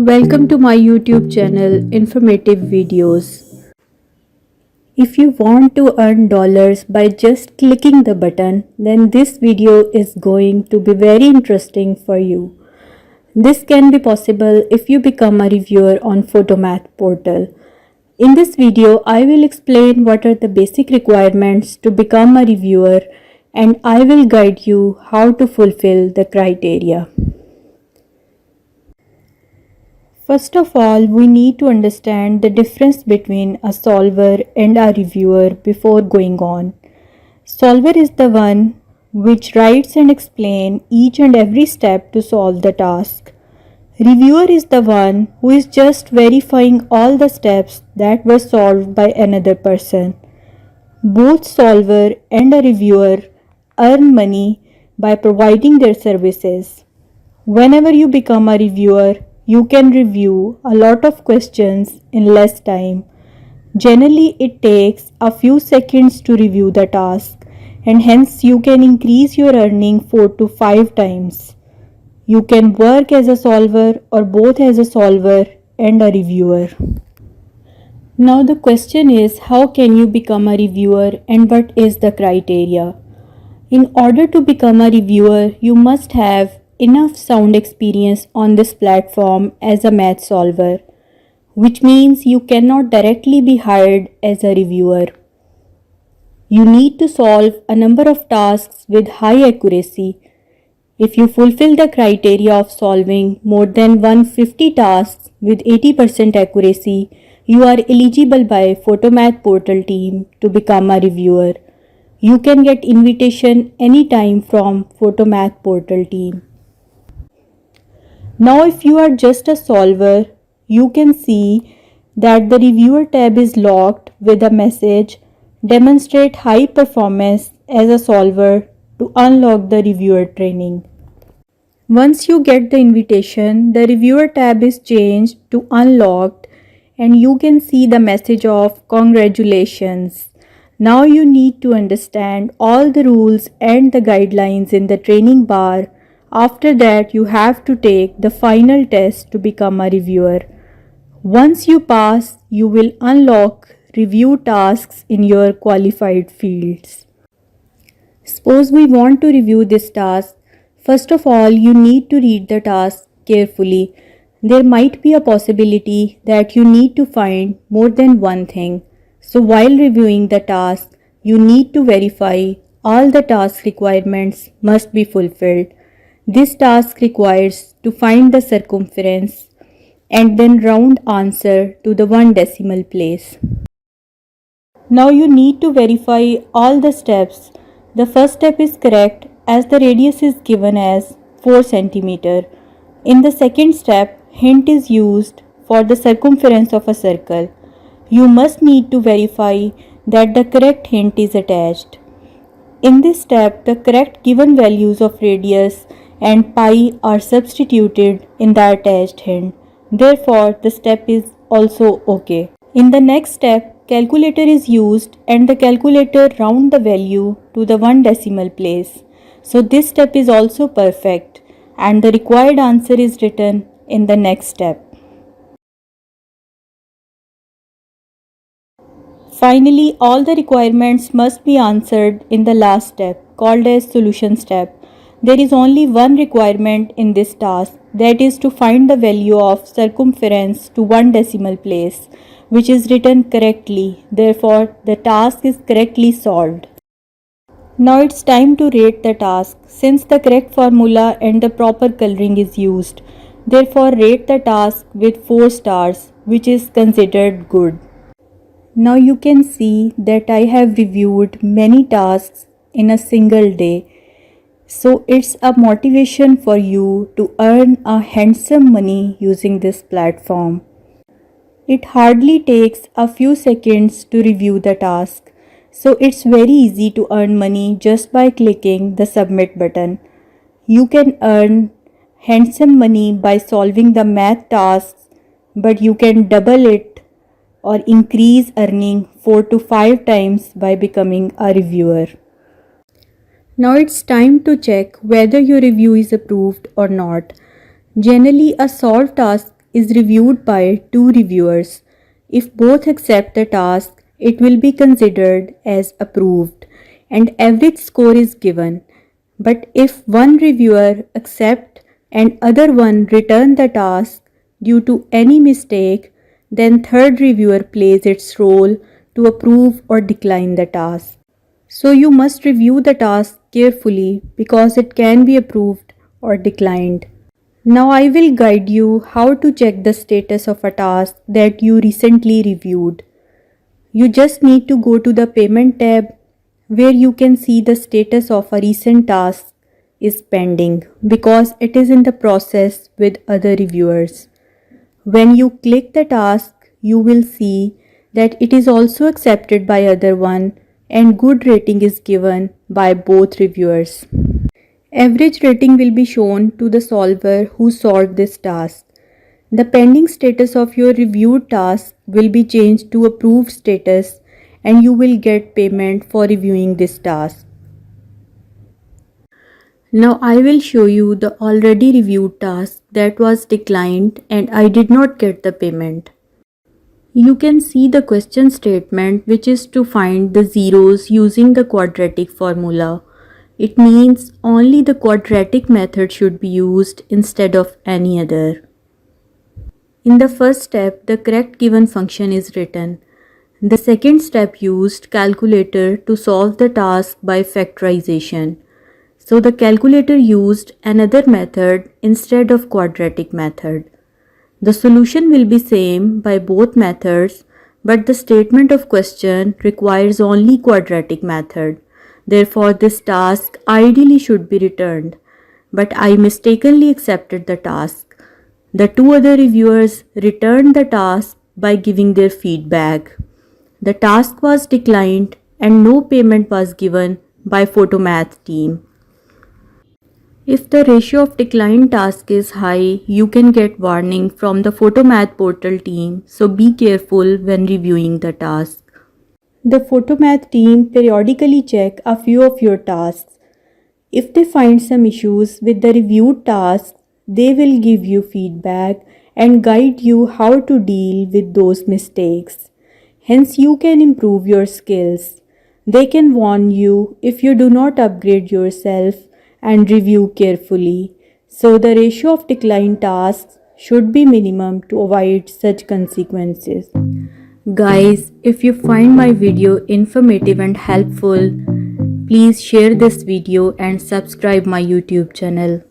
Welcome to my YouTube channel, Informative Videos. If you want to earn dollars by just clicking the button, then this video is going to be very interesting for you. This can be possible if you become a reviewer on Photomath portal. In this video, I will explain what are the basic requirements to become a reviewer, and I will guide you how to fulfill the criteria. First of all, we need to understand the difference between a solver and a reviewer before going on. Solver is the one which writes and explains each and every step to solve the task. Reviewer is the one who is just verifying all the steps that were solved by another person. Both solver and a reviewer earn money by providing their services. Whenever you become a reviewer, you can review a lot of questions in less time. Generally, it takes a few seconds to review the task, and hence you can increase your earning 4 to 5 times. You can work as a solver or both as a solver and a reviewer. Now the question is, how can you become a reviewer and what is the criteria? In order to become a reviewer, you must have enough sound experience on this platform as a math solver, which means you cannot directly be hired as a reviewer. You need to solve a number of tasks with high accuracy. If you fulfill the criteria of solving more than 150 tasks with 80% accuracy, you are eligible by Photomath portal team to become a reviewer. You can get invitation anytime from Photomath portal team. Now if you are just a solver, you can see that the reviewer tab is locked with a message, demonstrate high performance as a solver to unlock the reviewer training. Once you get the invitation, the reviewer tab is changed to unlocked and you can see the message of congratulations. Now you need to understand all the rules and the guidelines in the training bar. After that, you have to take the final test to become a reviewer. Once you pass, you will unlock review tasks in your qualified fields. Suppose we want to review this task. First of all, you need to read the task carefully. There might be a possibility that you need to find more than one thing. So while reviewing the task, you need to verify all the task requirements must be fulfilled. This task requires to find the circumference and then round answer to the 1 decimal place. Now you need to verify all the steps. The first step is correct as the radius is given as 4 cm. In the second step, hint is used for the circumference of a circle. You must need to verify that the correct hint is attached. In this step, the correct given values of radius and pi are substituted in the attached hint. Therefore, the step is also okay. In the next step, calculator is used and the calculator round the value to the 1 decimal place. So this step is also perfect and the required answer is written in the next step. Finally, all the requirements must be answered in the last step, called as solution step. There is only one requirement in this task, that is to find the value of circumference to 1 decimal place, which is written correctly. Therefore, the task is correctly solved. Now it's time to rate the task, since the correct formula and the proper coloring is used. Therefore, rate the task with 4 stars, which is considered good. Now you can see that I have reviewed many tasks in a single day. So it's a motivation for you to earn a handsome money using this platform. It hardly takes a few seconds to review the task. So it's very easy to earn money just by clicking the submit button. You can earn handsome money by solving the math tasks, but you can double it or increase earning 4 to 5 times by becoming a reviewer. Now it's time to check whether your review is approved or not. Generally, a solved task is reviewed by two reviewers. If both accept the task, it will be considered as approved and average score is given. But if one reviewer accepts and other one return the task due to any mistake, then third reviewer plays its role to approve or decline the task. So you must review the task carefully because it can be approved or declined. Now I will guide you how to check the status of a task that you recently reviewed. You just need to go to the Payment tab where you can see the status of a recent task is pending because it is in the process with other reviewers. When you click the task, you will see that it is also accepted by other one and good rating is given by both reviewers. Average rating will be shown to the solver who solved this task. The pending status of your reviewed task will be changed to approved status and you will get payment for reviewing this task. Now I will show you the already reviewed task that was declined and I did not get the payment. You can see the question statement, which is to find the zeros using the quadratic formula. It means only the quadratic method should be used instead of any other. In the first step, the correct given function is written. The second step used calculator to solve the task by factorization. So the calculator used another method instead of quadratic method. The solution will be same by both methods, but the statement of question requires only quadratic method. Therefore, this task ideally should be returned, but I mistakenly accepted the task. The two other reviewers returned the task by giving their feedback. The task was declined and no payment was given by Photomath team. If the ratio of declined task is high, you can get warning from the Photomath portal team, so be careful when reviewing the task. The Photomath team periodically check a few of your tasks. If they find some issues with the reviewed tasks, they will give you feedback and guide you how to deal with those mistakes. Hence, you can improve your skills. They can warn you if you do not upgrade yourself and review carefully. So the ratio of declined tasks should be minimum to avoid such consequences. Guys, if you find my video informative and helpful, please share this video and subscribe my YouTube channel.